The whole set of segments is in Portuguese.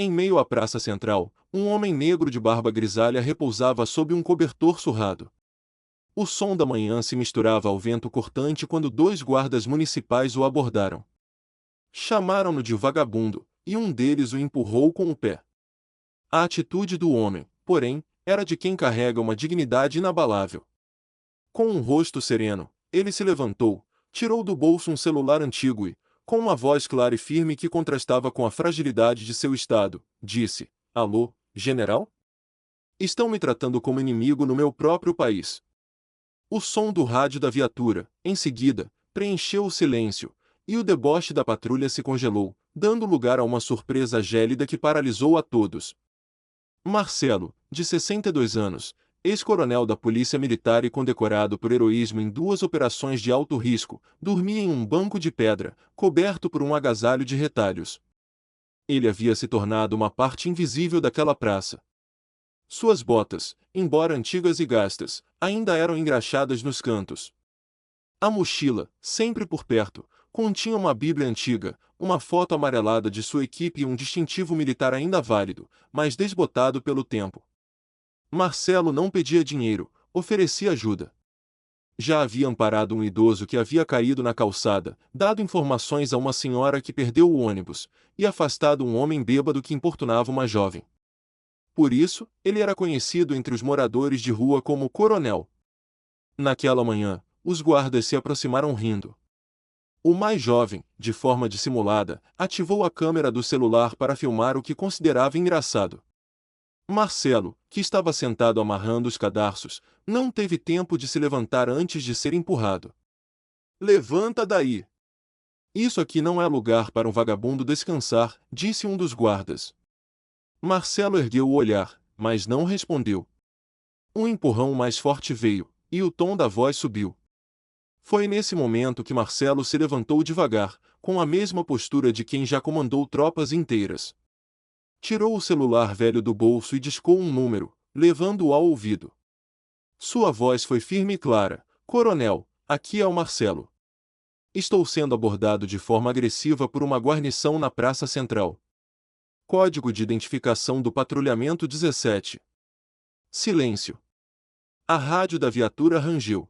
Em meio à praça central, um homem negro de barba grisalha repousava sob um cobertor surrado. O som da manhã se misturava ao vento cortante quando dois guardas municipais o abordaram. Chamaram-no de vagabundo, e um deles o empurrou com o pé. A atitude do homem, porém, era de quem carrega uma dignidade inabalável. Com um rosto sereno, ele se levantou, tirou do bolso um celular antigo e, com uma voz clara e firme que contrastava com a fragilidade de seu estado, disse: Alô, general? Estão me tratando como inimigo no meu próprio país. O som do rádio da viatura, em seguida, preencheu o silêncio, e o deboche da patrulha se congelou, dando lugar a uma surpresa gélida que paralisou a todos. Marcelo, de 62 anos, ex-coronel da Polícia Militar e condecorado por heroísmo em duas operações de alto risco, dormia em um banco de pedra, coberto por um agasalho de retalhos. Ele havia se tornado uma parte invisível daquela praça. Suas botas, embora antigas e gastas, ainda eram engraxadas nos cantos. A mochila, sempre por perto, continha uma Bíblia antiga, uma foto amarelada de sua equipe e um distintivo militar ainda válido, mas desbotado pelo tempo. Marcelo não pedia dinheiro, oferecia ajuda. Já havia amparado um idoso que havia caído na calçada, dado informações a uma senhora que perdeu o ônibus, e afastado um homem bêbado que importunava uma jovem. Por isso, ele era conhecido entre os moradores de rua como Coronel. Naquela manhã, os guardas se aproximaram rindo. O mais jovem, de forma dissimulada, ativou a câmera do celular para filmar o que considerava engraçado. Marcelo, que estava sentado amarrando os cadarços, não teve tempo de se levantar antes de ser empurrado. Levanta daí! Isso aqui não é lugar para um vagabundo descansar, disse um dos guardas. Marcelo ergueu o olhar, mas não respondeu. Um empurrão mais forte veio, e o tom da voz subiu. Foi nesse momento que Marcelo se levantou devagar, com a mesma postura de quem já comandou tropas inteiras. Tirou o celular velho do bolso e discou um número, levando-o ao ouvido. Sua voz foi firme e clara: Coronel, aqui é o Marcelo. Estou sendo abordado de forma agressiva por uma guarnição na Praça Central. Código de identificação do patrulhamento 17. Silêncio. A rádio da viatura rangeu.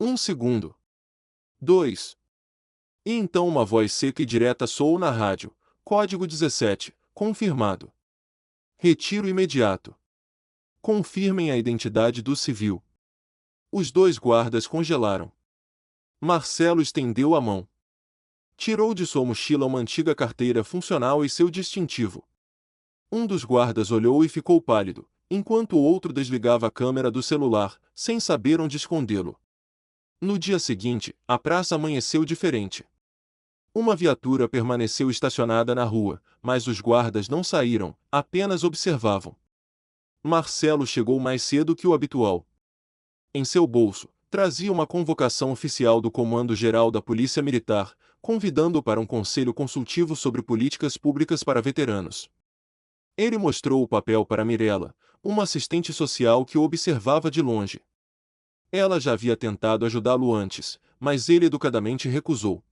1 segundo. 2. E então uma voz seca e direta soou na rádio. Código 17, confirmado. Retiro imediato. Confirmem a identidade do civil. Os dois guardas congelaram. Marcelo estendeu a mão. Tirou de sua mochila uma antiga carteira funcional e seu distintivo. Um dos guardas olhou e ficou pálido, enquanto o outro desligava a câmera do celular, sem saber onde escondê-lo. No dia seguinte, a praça amanheceu diferente. Uma viatura permaneceu estacionada na rua, mas os guardas não saíram, apenas observavam. Marcelo chegou mais cedo que o habitual. Em seu bolso, trazia uma convocação oficial do Comando-Geral da Polícia Militar, convidando-o para um conselho consultivo sobre políticas públicas para veteranos. Ele mostrou o papel para Mirella, uma assistente social que o observava de longe. Ela já havia tentado ajudá-lo antes, mas ele educadamente recusou.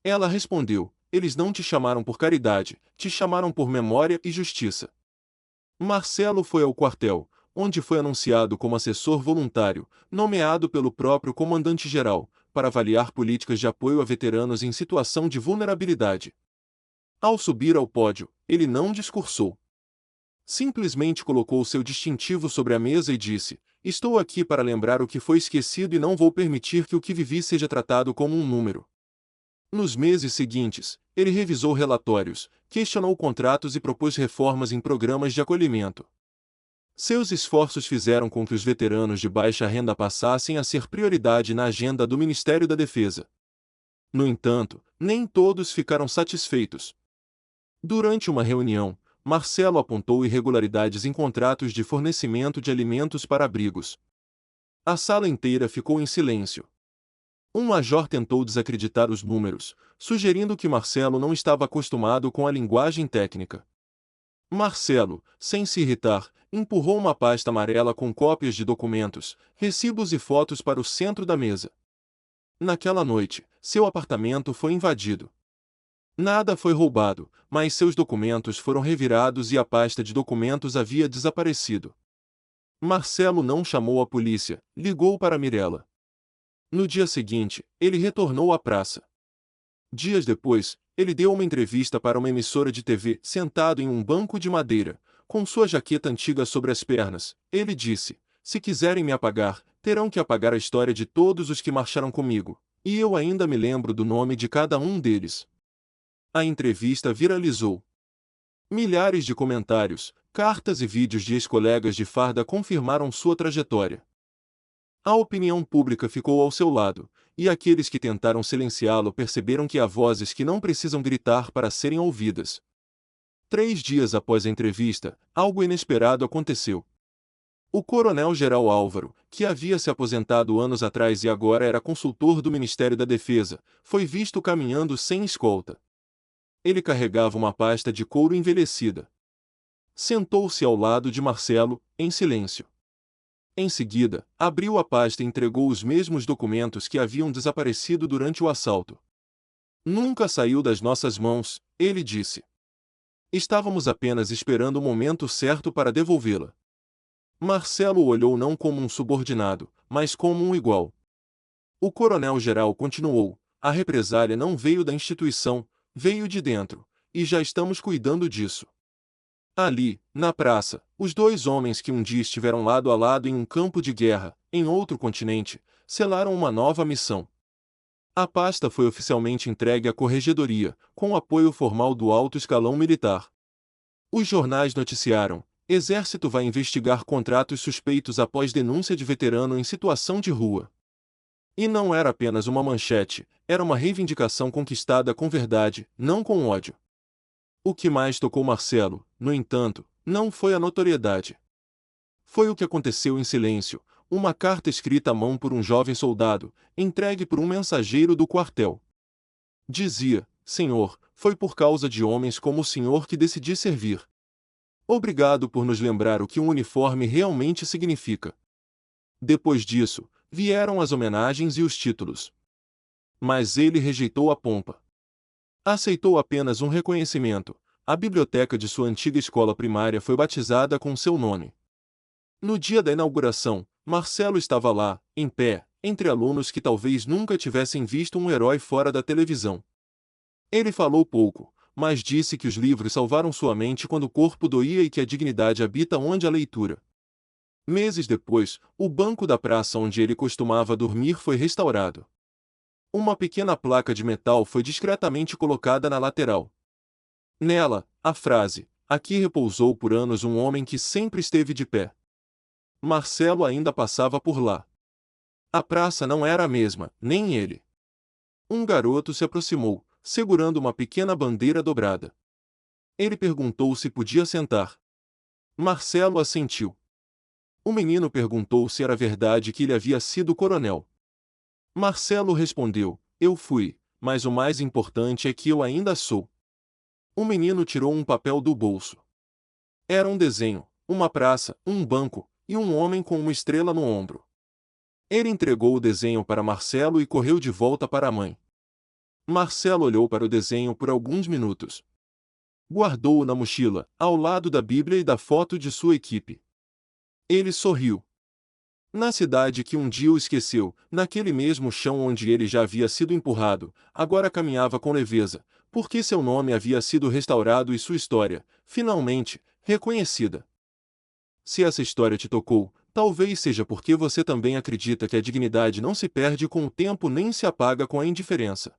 Ela respondeu: eles não te chamaram por caridade, te chamaram por memória e justiça. Marcelo foi ao quartel, onde foi anunciado como assessor voluntário, nomeado pelo próprio comandante-geral, para avaliar políticas de apoio a veteranos em situação de vulnerabilidade. Ao subir ao pódio, ele não discursou. Simplesmente colocou seu distintivo sobre a mesa e disse: estou aqui para lembrar o que foi esquecido e não vou permitir que o que vivi seja tratado como um número. Nos meses seguintes, ele revisou relatórios, questionou contratos e propôs reformas em programas de acolhimento. Seus esforços fizeram com que os veteranos de baixa renda passassem a ser prioridade na agenda do Ministério da Defesa. No entanto, nem todos ficaram satisfeitos. Durante uma reunião, Marcelo apontou irregularidades em contratos de fornecimento de alimentos para abrigos. A sala inteira ficou em silêncio. Um major tentou desacreditar os números, sugerindo que Marcelo não estava acostumado com a linguagem técnica. Marcelo, sem se irritar, empurrou uma pasta amarela com cópias de documentos, recibos e fotos para o centro da mesa. Naquela noite, seu apartamento foi invadido. Nada foi roubado, mas seus documentos foram revirados e a pasta de documentos havia desaparecido. Marcelo não chamou a polícia, ligou para Mirella. No dia seguinte, ele retornou à praça. Dias depois, ele deu uma entrevista para uma emissora de TV, sentado em um banco de madeira, com sua jaqueta antiga sobre as pernas. Ele disse: "Se quiserem me apagar, terão que apagar a história de todos os que marcharam comigo, e eu ainda me lembro do nome de cada um deles." A entrevista viralizou. Milhares de comentários, cartas e vídeos de ex-colegas de farda confirmaram sua trajetória. A opinião pública ficou ao seu lado, e aqueles que tentaram silenciá-lo perceberam que há vozes que não precisam gritar para serem ouvidas. 3 dias após a entrevista, algo inesperado aconteceu. O coronel-geral Álvaro, que havia se aposentado anos atrás e agora era consultor do Ministério da Defesa, foi visto caminhando sem escolta. Ele carregava uma pasta de couro envelhecida. Sentou-se ao lado de Marcelo, em silêncio. Em seguida, abriu a pasta e entregou os mesmos documentos que haviam desaparecido durante o assalto. "Nunca saiu das nossas mãos", ele disse. "Estávamos apenas esperando o momento certo para devolvê-la." Marcelo o olhou não como um subordinado, mas como um igual. O coronel-geral continuou: "A represália não veio da instituição, veio de dentro, e já estamos cuidando disso." Ali, na praça, os dois homens que um dia estiveram lado a lado em um campo de guerra, em outro continente, selaram uma nova missão. A pasta foi oficialmente entregue à Corregedoria, com o apoio formal do alto escalão militar. Os jornais noticiaram: Exército vai investigar contratos suspeitos após denúncia de veterano em situação de rua. E não era apenas uma manchete, era uma reivindicação conquistada com verdade, não com ódio. O que mais tocou Marcelo, no entanto, não foi a notoriedade. Foi o que aconteceu em silêncio: uma carta escrita à mão por um jovem soldado, entregue por um mensageiro do quartel. Dizia: "Senhor, foi por causa de homens como o senhor que decidi servir. Obrigado por nos lembrar o que um uniforme realmente significa." Depois disso, vieram as homenagens e os títulos. Mas ele rejeitou a pompa. Aceitou apenas um reconhecimento: a biblioteca de sua antiga escola primária foi batizada com seu nome. No dia da inauguração, Marcelo estava lá, em pé, entre alunos que talvez nunca tivessem visto um herói fora da televisão. Ele falou pouco, mas disse que os livros salvaram sua mente quando o corpo doía e que a dignidade habita onde há leitura. Meses depois, o banco da praça onde ele costumava dormir foi restaurado. Uma pequena placa de metal foi discretamente colocada na lateral. Nela, a frase: "Aqui repousou por anos um homem que sempre esteve de pé." Marcelo ainda passava por lá. A praça não era a mesma, nem ele. Um garoto se aproximou, segurando uma pequena bandeira dobrada. Ele perguntou se podia sentar. Marcelo assentiu. O menino perguntou se era verdade que ele havia sido coronel. Marcelo respondeu: "Eu fui, mas o mais importante é que eu ainda sou." O menino tirou um papel do bolso. Era um desenho: uma praça, um banco, e um homem com uma estrela no ombro. Ele entregou o desenho para Marcelo e correu de volta para a mãe. Marcelo olhou para o desenho por alguns minutos. Guardou-o na mochila, ao lado da Bíblia e da foto de sua equipe. Ele sorriu. Na cidade que um dia o esqueceu, naquele mesmo chão onde ele já havia sido empurrado, agora caminhava com leveza, porque seu nome havia sido restaurado e sua história, finalmente, reconhecida. Se essa história te tocou, talvez seja porque você também acredita que a dignidade não se perde com o tempo nem se apaga com a indiferença.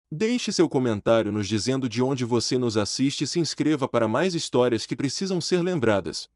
Deixe seu comentário nos dizendo de onde você nos assiste e se inscreva para mais histórias que precisam ser lembradas.